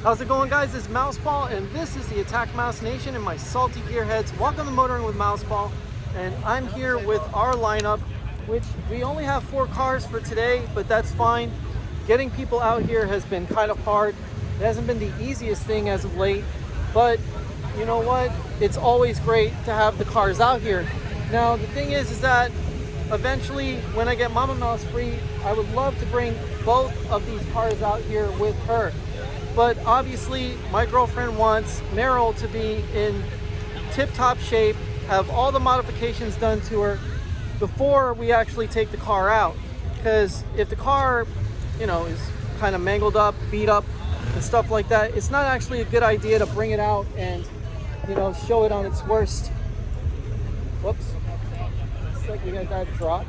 How's it going, guys? It's Mouseball, and this is the AttackMouse Nation and my salty gearheads. Welcome to Motoring with Mouseball, and I'm here with our lineup, which we only have 4 cars for today, but that's fine. Getting people out here has been kind of hard. It hasn't been the easiest thing as of late, but you know what? It's always great to have the cars out here. Now, the thing is that eventually, when I get Mama Mouse free, I would love to bring both of these cars out here with her. But obviously, my girlfriend wants Meryl to be in tip-top shape, have all the modifications done to her before we actually take the car out. Because if the car, you know, is kind of mangled up, beat up, and stuff like that, it's not actually a good idea to bring it out and, you know, show it on its worst. Whoops. It's like we got that drop.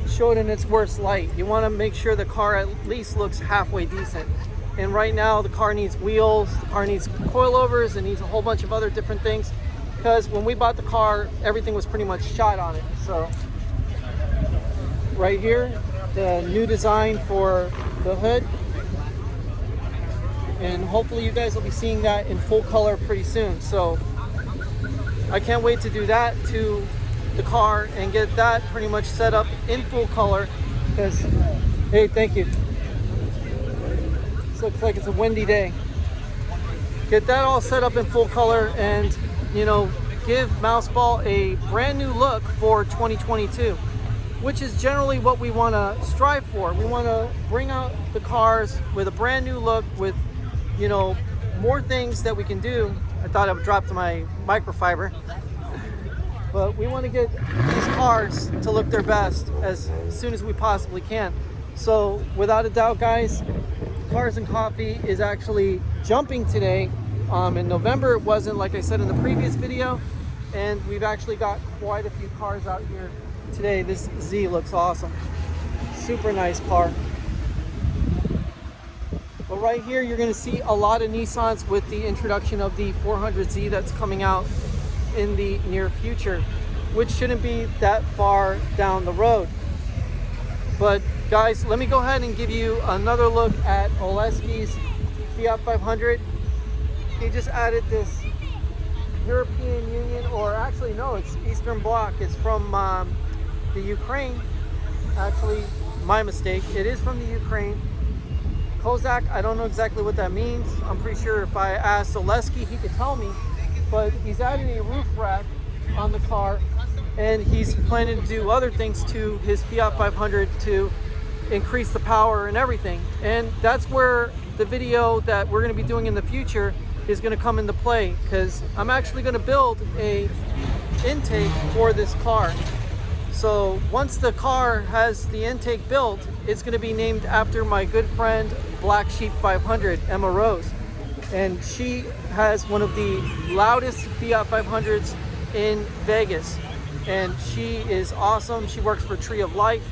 Show it in its worst light. You want to make sure the car at least looks halfway decent. And right now the car needs wheels, the car needs coilovers, and needs a whole bunch of other different things, because when we bought the car, everything was pretty much shot on it. So right here, the new design for the hood, and hopefully you guys will be seeing that in full color pretty soon. So I can't wait to do that to the car and get that pretty much set up in full color, because hey, thank you. Looks like it's a windy day. Get that all set up in full color and, you know, give Mouseball a brand new look for 2022, which is generally what we want to strive for. We want to bring out the cars with a brand new look, with, you know, more things that we can do. I thought I would drop to my microfiber, but we want to get these cars to look their best as soon as we possibly can. So without a doubt, guys, Cars and Coffee is actually jumping today. In November it wasn't, like I said in the previous video, and we've actually got quite a few cars out here today. This Z looks awesome. Super nice car. But right here you're going to see a lot of Nissans with the introduction of the 400Z that's coming out in the near future, which shouldn't be that far down the road. But guys, let me go ahead and give you another look at Oleski's Fiat 500. He just added this European Union, or actually no, it's Eastern Bloc. It's from the Ukraine. Actually, my mistake. It is from the Ukraine. Kozak, I don't know exactly what that means. I'm pretty sure if I asked Oleski, he could tell me. But he's adding a roof rack on the car, and he's planning to do other things to his Fiat 500 to increase the power and everything. And that's where the video that we're going to be doing in the future is going to come into play, because I'm actually going to build a intake for this car. So once the car has the intake built, it's going to be named after my good friend Black Sheep 500, Emma Rose, and she has one of the loudest Fiat 500s in Vegas, and she is awesome. She works for Tree of Life,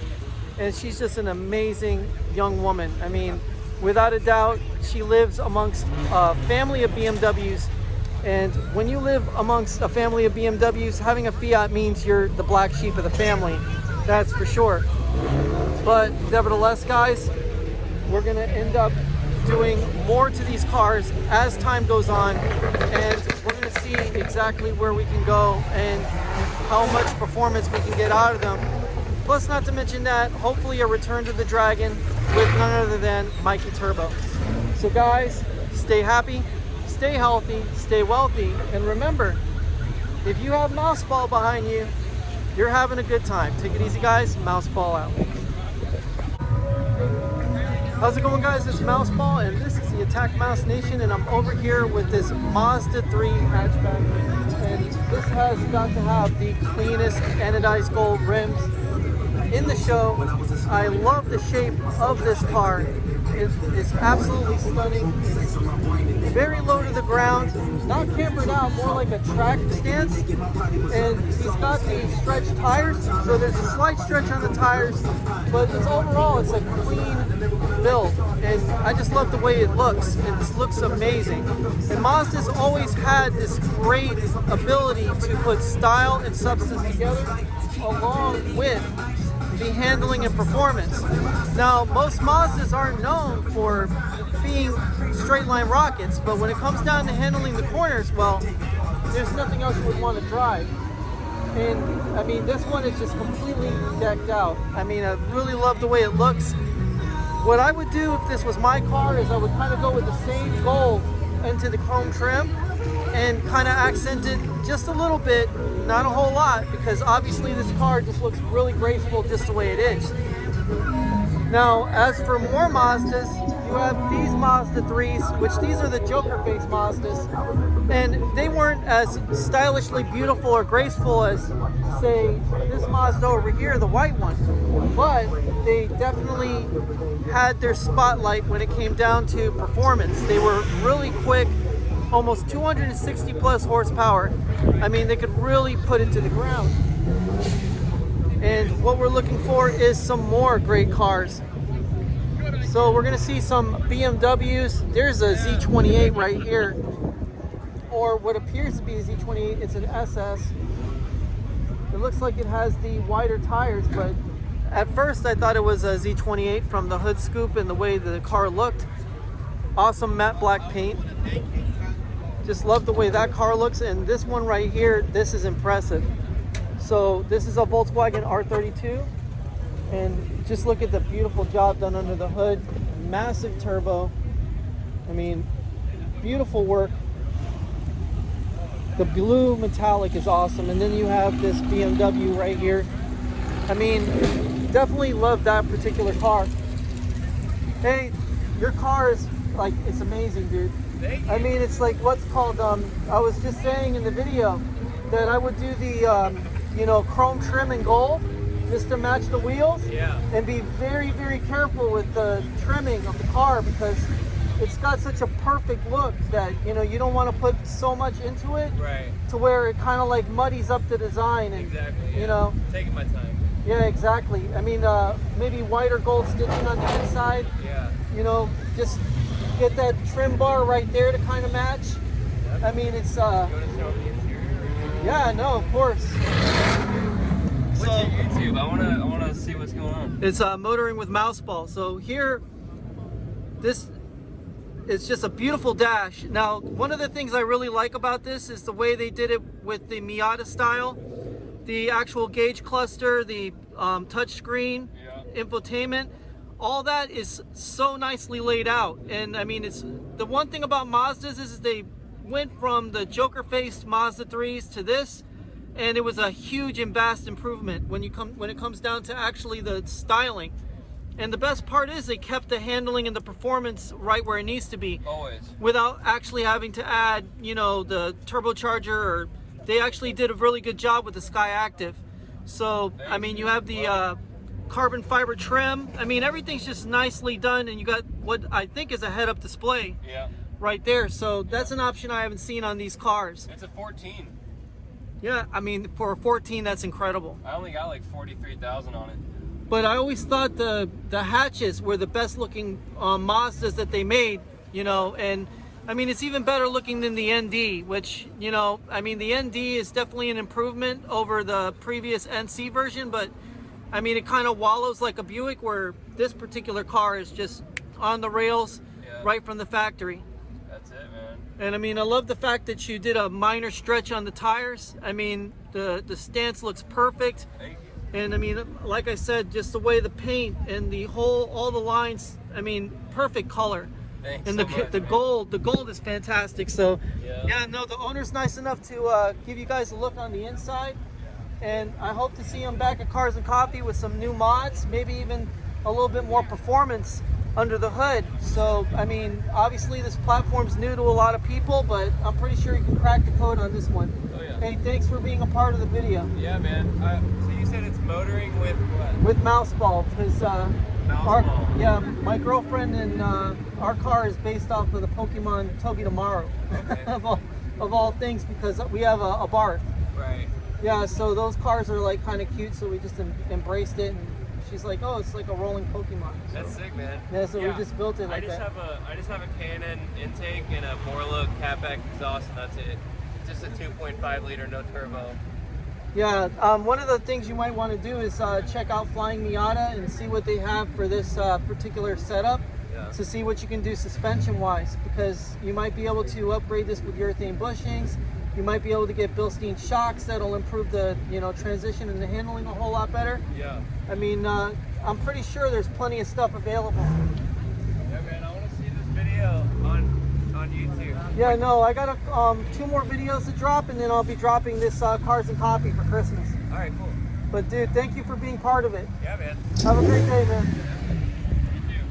and she's just an amazing young woman. I mean, without a doubt, she lives amongst a family of BMWs, and when you live amongst a family of BMWs, having a Fiat means you're the black sheep of the family, that's for sure. But nevertheless, guys, we're gonna end up doing more to these cars as time goes on, and we're going to see exactly where we can go and how much performance we can get out of them. Plus, not to mention that, hopefully a return to the Dragon with none other than Mikey Turbo. So guys, stay happy, stay healthy, stay wealthy, and remember, if you have Mouseball behind you, you're having a good time. Take it easy, guys. Mouseball out. How's it going, guys? It's Mouseball, and this is the AttackMouse Nation, and I'm over here with this Mazda 3 hatchback, and this has got to have the cleanest anodized gold rims in the show. I love the shape of this car. It's absolutely stunning. Very low to the ground, not cambered out, more like a track stance. And he's got the stretched tires, so there's a slight stretch on the tires, but overall it's a clean build, and I just love the way it looks. It looks amazing. And Mazda's always had this great ability to put style and substance together along with the handling and performance. Now, most Mazdas aren't known for being straight line rockets, but when it comes down to handling the corners, well, there's nothing else you would want to drive. And I mean, this one is just completely decked out. I mean, I really love the way it looks. What I would do if this was my car is I would kind of go with the same gold into the chrome trim and kind of accent it just a little bit, not a whole lot, because obviously this car just looks really graceful just the way it is. Now, as for more Mazdas, you have these Mazda 3s, which these are the Joker face Mazdas, and they weren't as stylishly beautiful or graceful as, say, this Mazda over here, the white one, but they definitely had their spotlight when it came down to performance. They were really quick, almost 260 plus horsepower. I mean, they could really put it to the ground. And what we're looking for is some more great cars. So we're gonna see some BMWs. There's a Z28 right here, or what appears to be a Z28. It's an SS. It looks like it has the wider tires, but at first I thought it was a Z28 from the hood scoop and the way the car looked. Awesome matte black paint. Just love the way that car looks. And this one right here, this is impressive. So this is a Volkswagen R32, and just look at the beautiful job done under the hood. Massive turbo. I mean, beautiful work. The blue metallic is awesome, and then you have this BMW right here. I mean, definitely love that particular car. Hey, your car is like, it's amazing, dude. I mean, it's like what's called, I was just saying in the video that I would do the, you know, chrome trim and gold just to match the wheels. Yeah. And be very, very careful with the trimming of the car, because it's got such a perfect look that, you know, you don't want to put so much into it, right, to where it kind of like muddies up the design. And, exactly, yeah, you know, taking my time. Yeah, exactly. I mean, maybe white or gold stitching on the inside. Yeah. You know, just get that trim bar right there to kind of match. Yep. I mean, it's yeah, no, of course. What's your YouTube? I wanna see what's going on. It's Motoring with Mouseball. So here, this, it's just a beautiful dash. Now, one of the things I really like about this is the way they did it with the Miata style. The actual gauge cluster, the touch screen, yeah, infotainment, all that is so nicely laid out. And I mean, it's the one thing about Mazdas is they went from the Joker faced Mazda 3s to this, and it was a huge and vast improvement when it comes down to actually the styling. And the best part is they kept the handling and the performance right where it needs to be, always, without actually having to add, you know, the turbocharger, or they actually did a really good job with the Sky Active. So I mean, you have the carbon fiber trim. I mean, everything's just nicely done, and you got what I think is a head-up display, yeah, right there. So that's an option I haven't seen on these cars. It's a 14. Yeah, I mean, for a 14, that's incredible. I only got like 43,000 on it. But I always thought the hatches were the best looking Mazdas that they made, you know, and I mean, it's even better looking than the ND, which, you know, I mean, the ND is definitely an improvement over the previous NC version, but I mean, it kind of wallows like a Buick, where this particular car is just on the rails, yeah, right from the factory. That's it, man. And I mean, I love the fact that you did a minor stretch on the tires. I mean, the stance looks perfect. Thank you. And I mean, like I said, just the way the paint and the whole, all the lines, I mean, perfect color. Thanks and so much, the gold is fantastic. So yeah, no, the owner's nice enough to give you guys a look on the inside. And I hope to see him back at Cars and Coffee with some new mods, maybe even a little bit more performance under the hood. So, I mean, obviously this platform's new to a lot of people, but I'm pretty sure you can crack the code on this one. Oh, yeah. Hey, thanks for being a part of the video. Yeah, man. So you said it's motoring with what? With Mouseball, because yeah, my girlfriend and our car is based off of the Pokemon Togedemaru, okay, of all things, because we have a barth. Right. Yeah, so those cars are like kind of cute, so we just embraced it, and she's like, oh, it's like a rolling Pokemon. So, that's sick, man. Yeah, so we just built it like that. I just have a Canon intake and a Borla catback exhaust, and that's it. Just a 2.5 liter, no turbo. Yeah, one of the things you might want to do is check out Flying Miata and see what they have for this particular setup. Yeah. to see what you can do suspension wise, because you might be able to upgrade this with urethane bushings. You might be able to get Bilstein shocks that'll improve the, you know, transition and the handling a whole lot better. Yeah. I mean, I'm pretty sure there's plenty of stuff available. Yeah, man, I want to see this video on YouTube. Yeah, no, I got 2 more videos to drop, and then I'll be dropping this Cars and Coffee for Christmas. All right, cool. But dude, thank you for being part of it. Yeah, man. Have a great day, man. You too.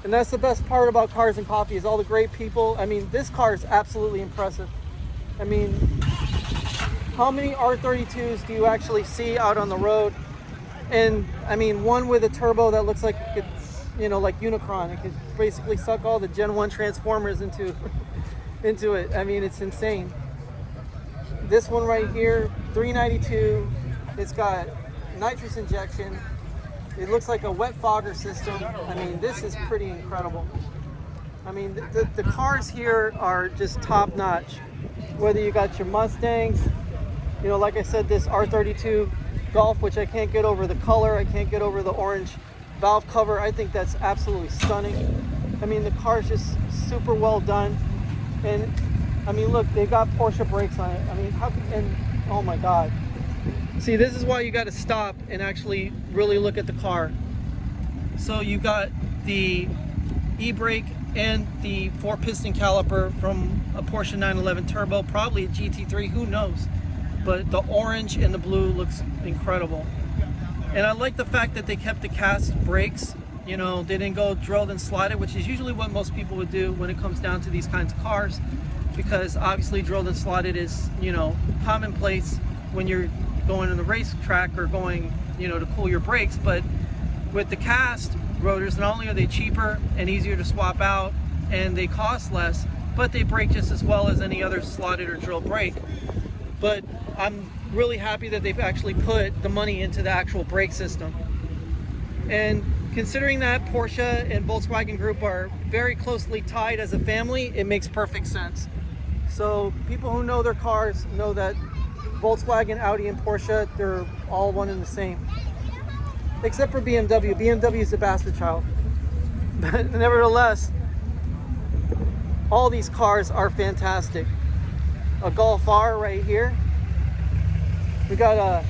And that's the best part about Cars and Coffee, is all the great people. I mean, this car is absolutely impressive. I mean, how many R32s do you actually see out on the road? And I mean, one with a turbo that looks like it could, you know, like Unicron. It could basically suck all the Gen 1 Transformers into it. I mean, it's insane. This one right here, 392. It's got nitrous injection. It looks like a wet fogger system. I mean, this is pretty incredible. I mean, the cars here are just top notch. Whether you got your Mustangs, you know, like I said, this R32 Golf, which I can't get over the color, I can't get over the orange valve cover. I think that's absolutely stunning. I mean, the car's just super well done. And I mean, look, they got Porsche brakes on it. I mean, and oh my God. See, this is why you got to stop and actually really look at the car. So you got the e-brake and the 4-piston caliper from a Porsche 911 Turbo, probably a GT3, who knows? But the orange and the blue looks incredible. And I like the fact that they kept the cast brakes. You know, they didn't go drilled and slotted, which is usually what most people would do when it comes down to these kinds of cars, because obviously drilled and slotted is, you know, commonplace when you're going on the racetrack or going, you know, to cool your brakes. But with the cast rotors, not only are they cheaper and easier to swap out, and they cost less, but they brake just as well as any other slotted or drilled brake. But I'm really happy that they've actually put the money into the actual brake system. And considering that Porsche and Volkswagen Group are very closely tied as a family, it makes perfect sense. So people who know their cars know that Volkswagen, Audi, and Porsche, they're all one and the same. Except for BMW. BMW is a bastard child. But nevertheless, all these cars are fantastic. A Golf R right here. We got a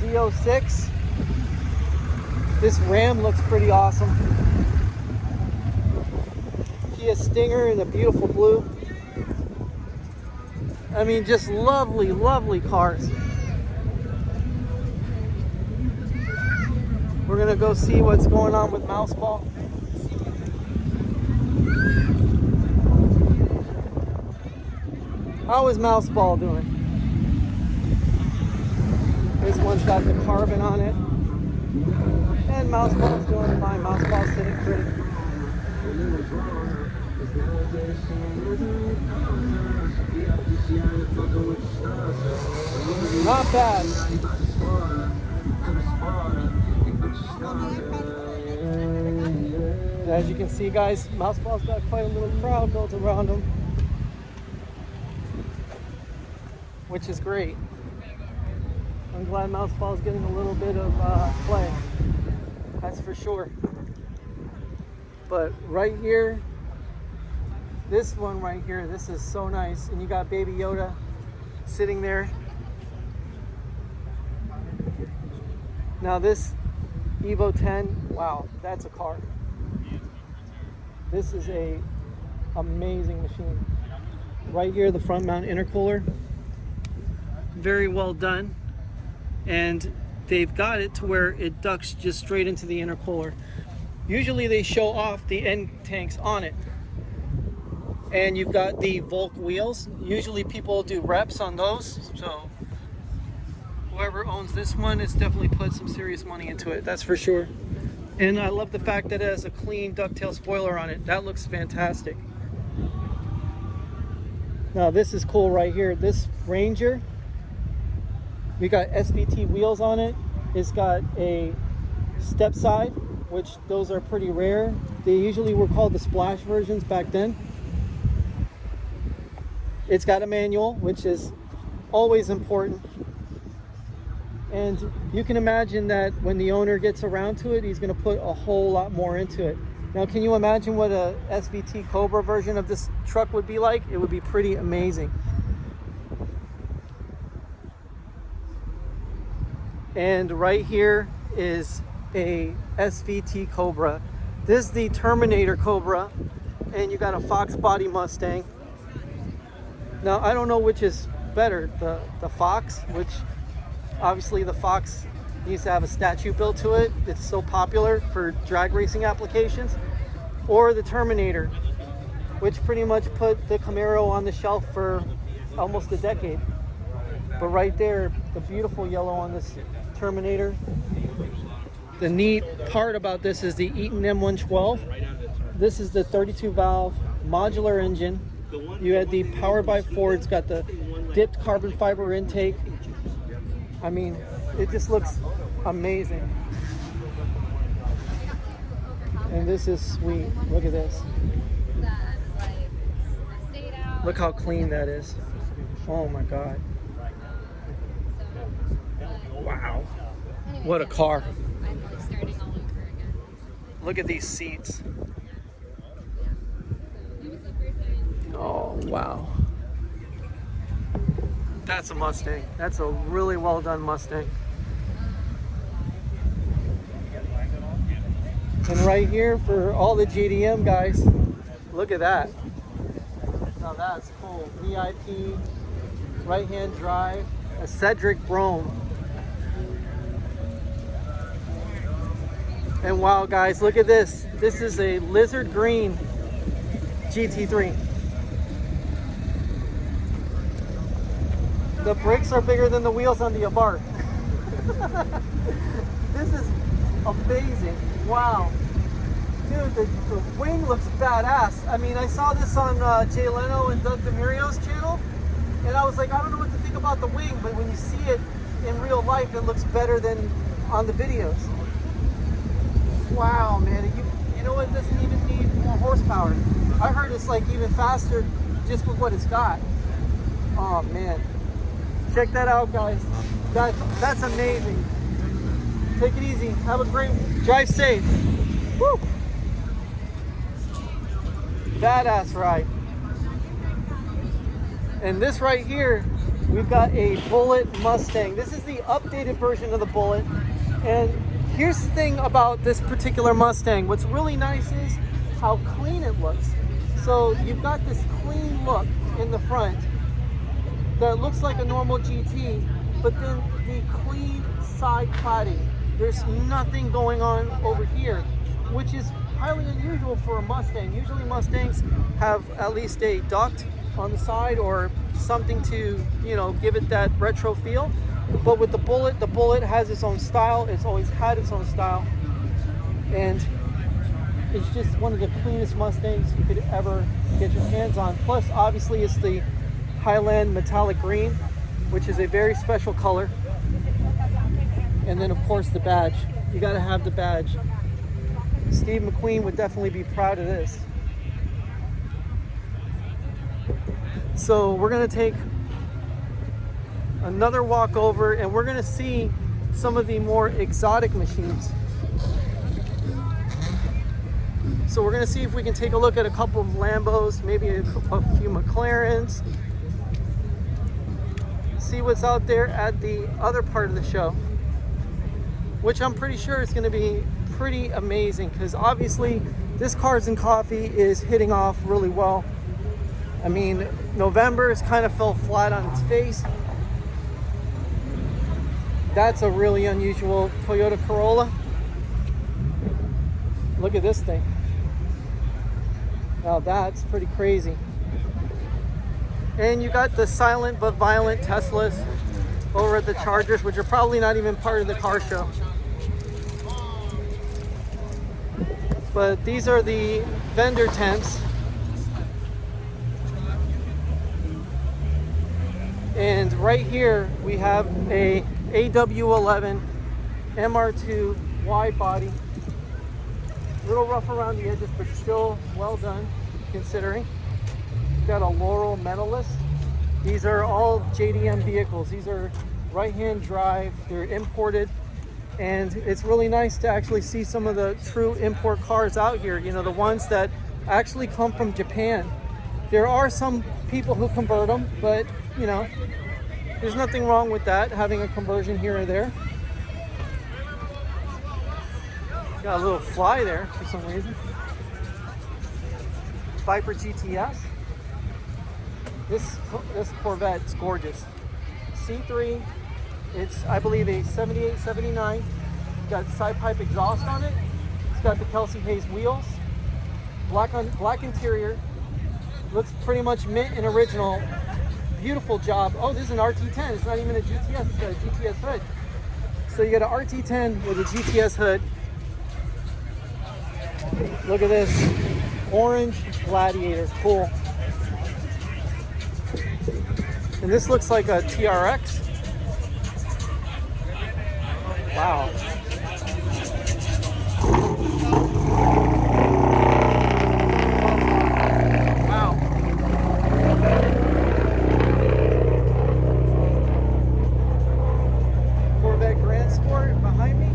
Z06. This Ram looks pretty awesome. Kia Stinger in a beautiful blue. I mean, just lovely, lovely cars. We're gonna go see what's going on with Mouseball. How is Mouseball doing? This one's got the carbon on it. And Mouseball's doing fine. Mouseball's sitting pretty. Not bad. As you can see, guys, Mouseball's got quite a little crowd built around him, which is great. I'm glad Mouseball's getting a little bit of play. That's for sure. But right here, this one right here, this is so nice. And you got Baby Yoda sitting there. Now this Evo 10, wow, that's a car. This is a amazing machine. Right here, the front mount intercooler, very well done. And they've got it to where it ducts just straight into the intercooler. Usually they show off the end tanks on it. And you've got the Volk wheels. Usually people do reps on those, so whoever owns this one has definitely put some serious money into it, that's for sure. And I love the fact that it has a clean ducktail spoiler on it. That looks fantastic. Now this is cool right here. This Ranger, we got SVT wheels on it. It's got a step side, which those are pretty rare. They usually were called the splash versions back then. It's got a manual, which is always important. And you can imagine that when the owner gets around to it, he's going to put a whole lot more into it. Now, can you imagine what a SVT Cobra version of this truck would be like? It would be pretty amazing. And right here is a SVT Cobra. This is the Terminator Cobra, and you got a Fox body Mustang. Now, I don't know which is better, the Fox, which obviously the Fox needs to have a statue built to it. It's so popular for drag racing applications. Or the Terminator, which pretty much put the Camaro on the shelf for almost a decade. But right there, the beautiful yellow on this Terminator. The neat part about this is the Eaton M112. This is the 32 valve modular engine. You had the powered by Ford. It's got the dipped carbon fiber intake. I mean, it just looks amazing. And this is sweet. Look at this. Look how clean that is. Oh my God. Wow. What a car. Look at these seats. Oh, wow. That's a Mustang. That's a really well done Mustang. And right here for all the GDM guys, look at that. Now that's cool. VIP, right-hand drive, a Cedric Brome. And wow, guys, look at this. This is a lizard green GT3. The brakes are bigger than the wheels on the Abarth. This is amazing. Wow. Dude, the wing looks badass. I mean, I saw this on Jay Leno and Doug DeMario's channel, and I was like, I don't know what to think about the wing, but when you see it in real life, it looks better than on the videos. Wow, man. You know what? It doesn't even need more horsepower. I heard it's like even faster just with what it's got. Oh, man. Check that out, guys. That's amazing. Take it easy. Have a great drive safe. Woo! Badass ride. And this right here, we've got a Bullet Mustang. This is the updated version of the Bullet. And here's the thing about this particular Mustang. What's really nice is how clean it looks. So you've got this clean look in the front that looks like a normal GT, but then the clean side cladding. There's nothing going on over here, which is highly unusual for a Mustang. Usually Mustangs have at least a duct on the side or something to, you know, give it that retro feel. But with the Bullet has its own style. It's always had its own style. And it's just one of the cleanest Mustangs you could ever get your hands on. Plus, obviously, it's the Highland metallic green, which is a very special color. And then, of course, the badge. You got to have the badge. Steve McQueen would definitely be proud of this. So we're going to take another walk over and we're going to see some of the more exotic machines. So we're going to see if we can take a look at a couple of Lambos, maybe a few McLarens, see what's out there at the other part of the show, which I'm pretty sure is going to be pretty amazing because obviously this Cars and Coffee is hitting off really well. I mean, November has kind of fell flat on its face. That's a really unusual Toyota Corolla. Look at this thing. Now that's pretty crazy. And you got the silent but violent Teslas over at the Chargers, which are probably not even part of the car show. But these are the vendor tents. And right here we have a AW11 MR2 wide body. A little rough around the edges, but still well done considering. Got a Laurel Medalist. These are all JDM vehicles. These are right-hand drive. They're imported. And it's really nice to actually see some of the true import cars out here, you know, the ones that actually come from Japan. There are some people who convert them, but you know, there's nothing wrong with that, having a conversion here or there. Got a little fly there for some reason. Viper GTS. This Corvette's gorgeous. C3. It's, I believe, a 78, 79. Got side pipe exhaust on it. It's got the Kelsey Hayes wheels. Black interior. Looks pretty much mint and original. Beautiful job. Oh, this is an RT10. It's not even a GTS. It's got a GTS hood. So you got an RT10 with a GTS hood. Look at this. Orange Gladiator. Cool. And this looks like a TRX. Wow. Wow. Corvette Grand Sport behind me.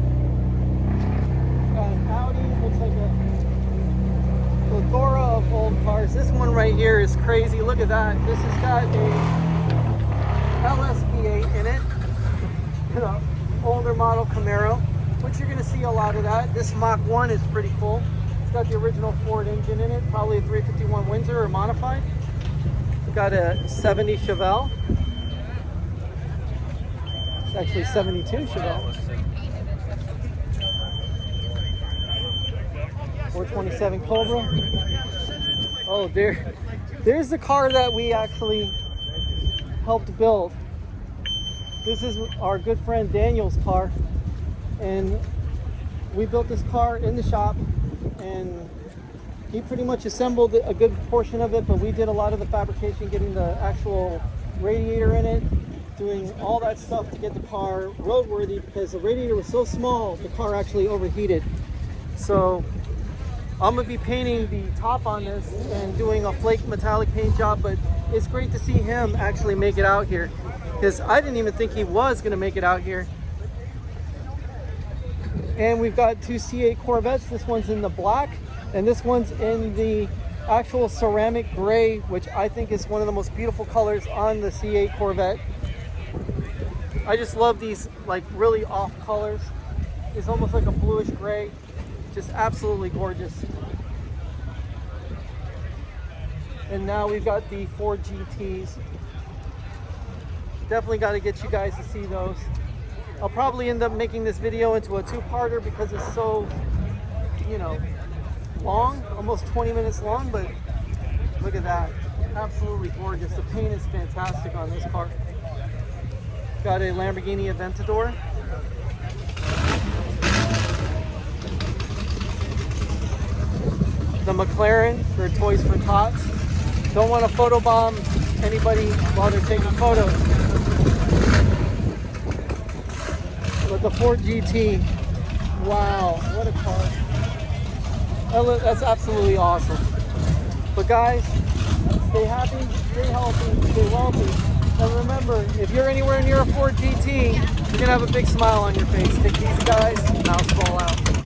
Got an Audi. Looks like a plethora of old cars. This one right here is crazy. Look at that. This has got a LSV8 in it. You know, older model Camaro, which you're going to see a lot of that. This Mach 1 is pretty cool. It's got the original Ford engine in it, probably a 351 Windsor or modified. Got a 70 Chevelle. It's actually 72 Chevelle. 427 Cobra. Oh, there's the car that we actually helped build. This is our good friend Daniel's car, and we built this car in the shop, and he pretty much assembled a good portion of it, but we did a lot of the fabrication, getting the actual radiator in it, doing all that stuff to get the car roadworthy, because the radiator was so small the car actually overheated. So I'm gonna be painting the top on this and doing a flake metallic paint job, but it's great to see him actually make it out here, because I didn't even think he was going to make it out here. And we've got two C8 Corvettes. This one's in the black, and this one's in the actual ceramic gray, which I think is one of the most beautiful colors on the C8 Corvette. I just love these like really off colors. It's almost like a bluish gray. Just absolutely gorgeous. And now we've got the Ford GTs. Definitely got to get you guys to see those. I'll probably end up making this video into a two-parter because it's so, you know, long, almost 20 minutes long, but look at that. Absolutely gorgeous. The paint is fantastic on this car. Got a Lamborghini Aventador. The McLaren for Toys for Tots. Don't want to photobomb anybody while they're taking photos. But the Ford GT, wow, what a car. That's absolutely awesome. But guys, stay happy, stay healthy, stay wealthy. And remember, if you're anywhere near a Ford GT, you're going to have a big smile on your face. Take it easy, guys. Mouseball out.